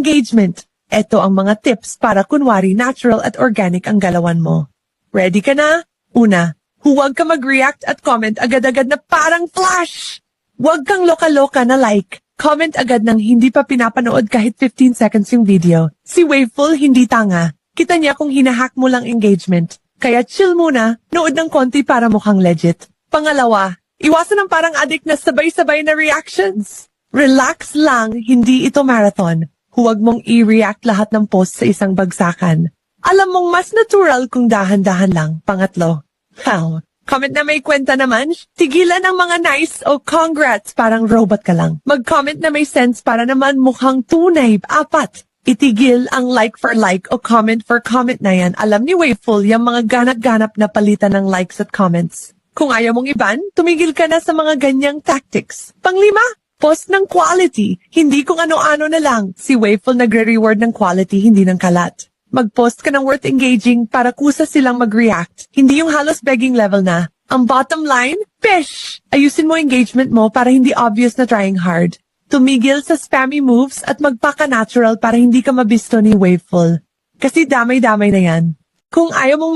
engagement. Ito ang mga tips para kunwari natural at organic ang galawan mo. Ready ka na? Una, huwag ka mag-react at comment agad-agad na parang flash! Huwag kang loka-loka na like. Comment agad nang hindi pa pinapanood kahit 15 seconds yung video. Si Waveful hindi tanga. Kita niya kung hinahack mo lang engagement. Kaya chill muna, nood ng konti para mukhang legit. Pangalawa, iwasan ang parang addict na sabay-sabay na reactions. Relax lang, hindi ito marathon. Huwag mong i-react lahat ng post sa isang bagsakan. Alam mong mas natural kung dahan-dahan lang. Pangatlo, comment na may kwenta naman. Tigilan ang mga nice o congrats, parang robot ka lang. Mag-comment na may sense para naman mukhang tunay. Apat, itigil ang like for like o comment for comment na yan. Alam ni Waveful yung mga ganap-ganap na palitan ng likes at comments. Kung ayaw mong iban, tumigil ka na sa mga ganyang tactics. Panglima, post ng quality, hindi kung ano-ano na lang. Si Waveful nagre-reward ng quality, hindi ng kalat. Mag-post ka ng worth engaging para kusa silang mag-react. Hindi yung halos begging level na. Ang bottom line, fish! Ayusin mo engagement mo para hindi obvious na trying hard. Tumigil sa spammy moves at magpaka-natural para hindi ka mabisto ni Waveful. Kasi damay-damay na yan. Kung ayaw mong